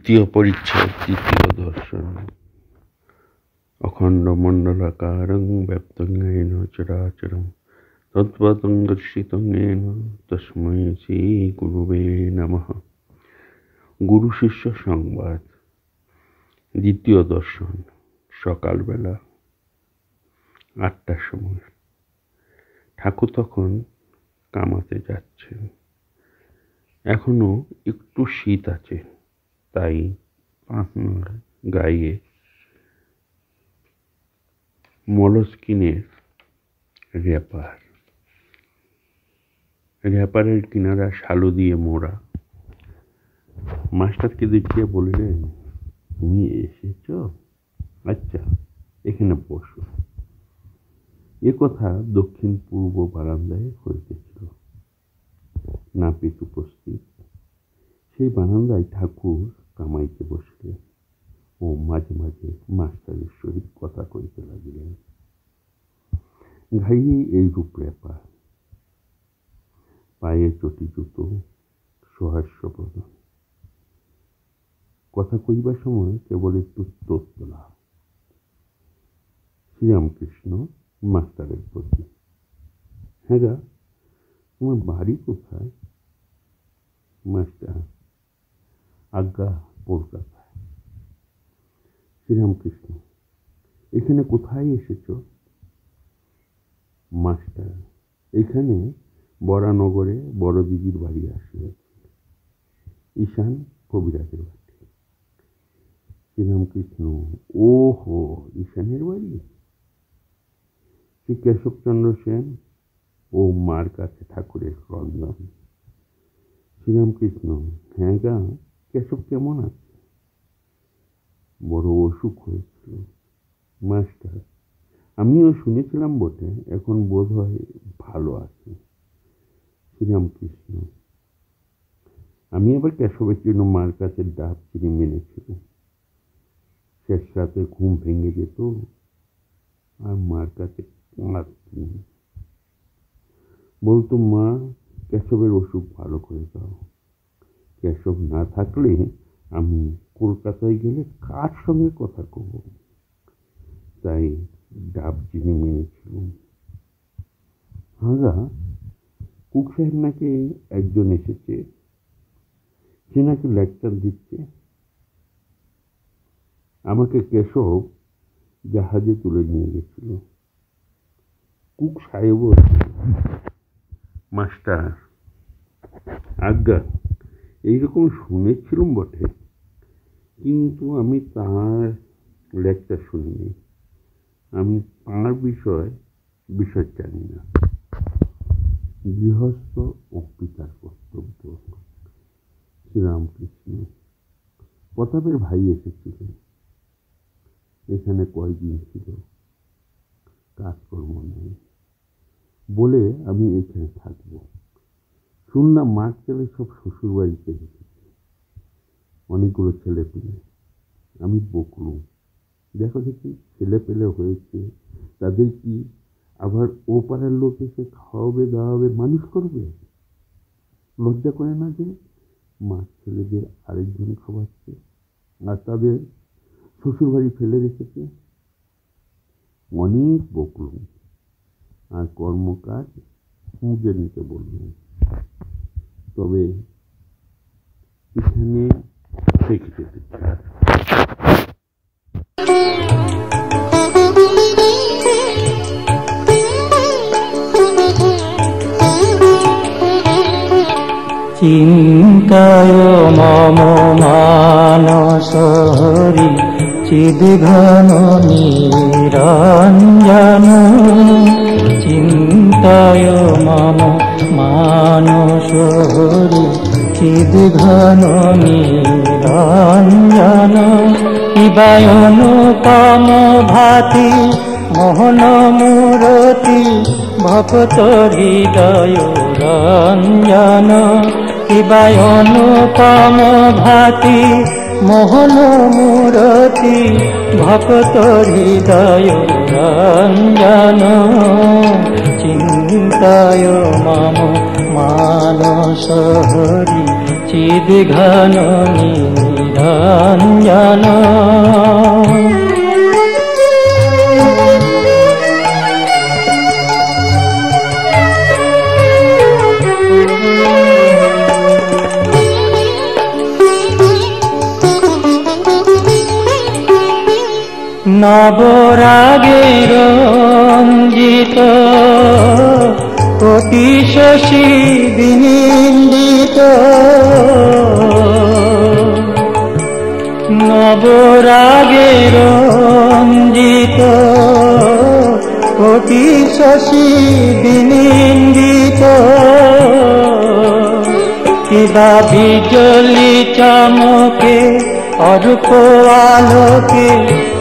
তৃতীয় পরিচ্ছেদ, তৃতীয় দর্শন। অখণ্ডমণ্ডলাকারং ব্যপ্তং येन চরাচরং তৎপদং দর্শিতং येन তস্मै শ্রী গুরুবে নমঃ। গুরু শিষ্য সংবাদ, দ্বিতীয় দর্শন। সকালবেলা 8টার সময় ঠাকুর তখন কামাতে যাচ্ছেন। এখনো একটু শীত আছে, তাই আপনার গায়ে মলস্কিনের র্যাপারের কিনারা শালু দিয়ে মোড়া। মাস্টারকে দেখিয়ে বললেন, তুমি এসেছ? আচ্ছা, এখানে বসো। এ কথা দক্ষিণ পূর্ব বারান্দায় হইতেছিল। নাপিত উপস্থিত। সেই বারান্দায় ঠাকুর কামাইতে বসলেন ও মাঝে মাঝে মাস্টারের সহিত কথা কইতে লাগিলেন। ঘাইয়ে এইরূপ ব্যাপার, পায়ে চটি জুতো, সহাস্যপ্রদান। কথা কইবার সময় কেবল একটু তোলা। শ্রীরামকৃষ্ণ মাস্টারের প্রতি, হ্যাঁ গা, তোমার বাড়ি কোথায়? মাস্টার, আজ্ঞা কলকাতায়। শ্রীরামকৃষ্ণ, এখানে কোথায় এসেছ? মাস্টার, এখানে বরানগরে বড় দিদির বাড়ি আসিয়াছি। ঈশান কবিরাজের বাড়ি। শ্রীরামকৃষ্ণ, ও হো, ঈশানের বাড়ি? শ্রী কেশবচন্দ্র সেন ও মার কাছে ঠাকুরের রন্ধন। শ্রীরামকৃষ্ণ, হ্যাঁ গা, কেশব কেমন আছে? বড় অসুখ হয়েছিল। মাস্টার, আমিও শুনেছিলাম বটে, এখন বোধ হয় ভালো আছে। শ্রীরামকৃষ্ণ, আমি আবার কেশবের জন্য মার কাছে ডাব চিনি মেনেছিলাম। শেষ রাতে ঘুম ভেঙে যেত আর মার কাছে কাঁদতুম। বলতো, মা, কেশবের অসুখ ভালো করে দাও। কেশব না থাকলে আমি কলকাতায় গেলে কার সঙ্গে কথা কব? তাই ডাব চিনি মেনেছিলাম। হাগা, কুক সাহেব নাকি একজন এসেছে, সে নাকি লেকচার দিচ্ছে। আমাকে কেশব জাহাজে তুলে নিয়ে গেছিল। কুক সাহেবও। মাস্টার, আজ্ঞা, এইরকম শুনেছিলাম বটে, কিন্তু আমি তাঁর লেকচার শুনিনি। আমি তাঁর বিষয় জানি না। গৃহস্থ ও পিতার কর্তব্য। শ্রীরামকৃষ্ণ, প্রতাপের ভাই এসেছিলেন। এখানে কয়দিন ছিল, কাজকর্ম নেই বলে আমি এখানে থাকবো। শুনলাম মার ছেলে সব শ্বশুর বাড়িতে রেখেছে, অনেকগুলো ছেলে পেলে। আমি বকলুম, দেখো দেখি ছেলে পেলে হয়েছে, তাদের কি আবার ও পাড়ার লোক এসে খাওয়াবে দাওয়াবে মানুষ করবে? লজ্জা করে না যে মার ছেলেদের আরেকজন খাওয়াচ্ছে আর তাদের শ্বশুর বাড়ি ফেলে রেখেছে? অনেক বকলুম আর কর্মকাজ খুঁজে নিতে বললুম। তবে এখানে থেকে যেতে চাই। চিন্তায় মম মানস হরি চিদ্ঘন নিরঞ্জন। চিন্তায় মম মানস হরি চিদ্ঘন নিরঞ্জন। শিবায়নুপম ভাতি মোহন মূরতি ভক্ত হৃদয় রঞ্জন। শিবায়নুপম ভাতি মোহন মূরতি ভক্ত হৃদয় রঞ্জন। চিন্তায় মম মানস হরি চিদ্ঘন নিরঞ্জন। নবরাগে রঞ্জিত কোটি শশী বিনিন্দিত, নবরাগে রঞ্জিত কোটি শশী বিনিন্দিত, কিবা বিজলি চমকে অরূপ আলোকে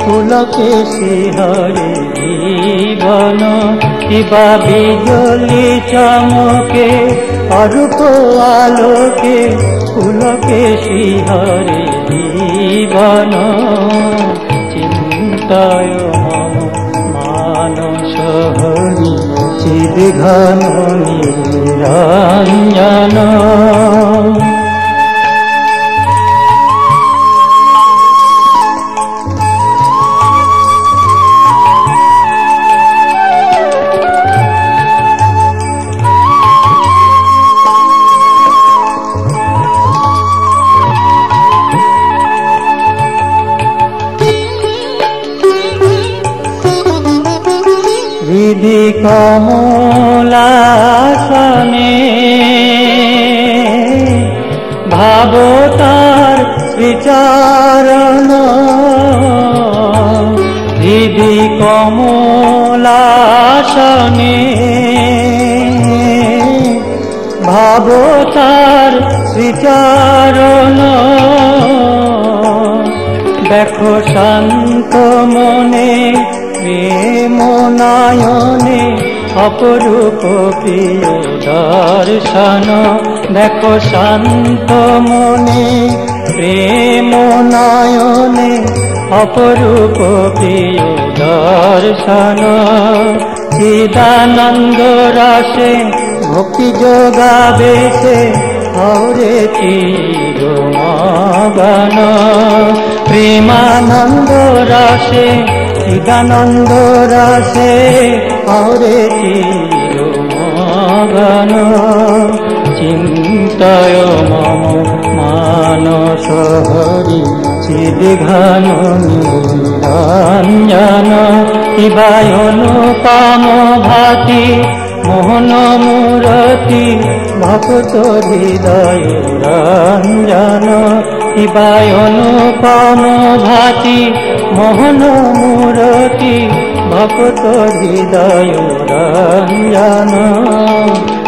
পুলকে শিহরে জীবন, কিবা বিজলি চমকে অরূপ আলোকে পুলকে শিহরে জীবন। চিন্তায় মম মানস হরি চিদ্ঘন নিরঞ্জন। হৃদি কমলাসনে ভাবতার বিচারণ, হৃদি কমলাসনে ভাবতার বিচারণ। দেখো শান্ত মনে প্রেম নয়নে অপরূপ প্রিয় দর্শন, দেখো শান্ত মনে প্রেম নয়নে অপরূপ প্রিয় দর্শন। চিদানন্দ রসে ভক্তি যোগাবে সে হরে চিরমগন, প্রেমানন্দ রসে চিদানন্দ রসে হরে চিরমগন। চিন্তায় মম মানস হরি চিদ্ঘন নিরঞ্জন, শিবায় অনুপম ভাতি মোহন মূরতি ভক্ত হৃদয় রঞ্জন, শিবায় অনুপম ভাতি মোহন মূরতি ভক্ত হৃদয় রঞ্জন।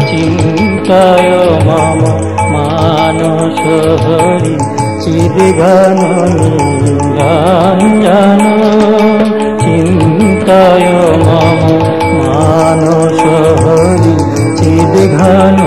চিন্তায় মম মানস হরি চিদ্ঘন নিরঞ্জন, চিন্তায় মম মানস হরি চিদ্ঘন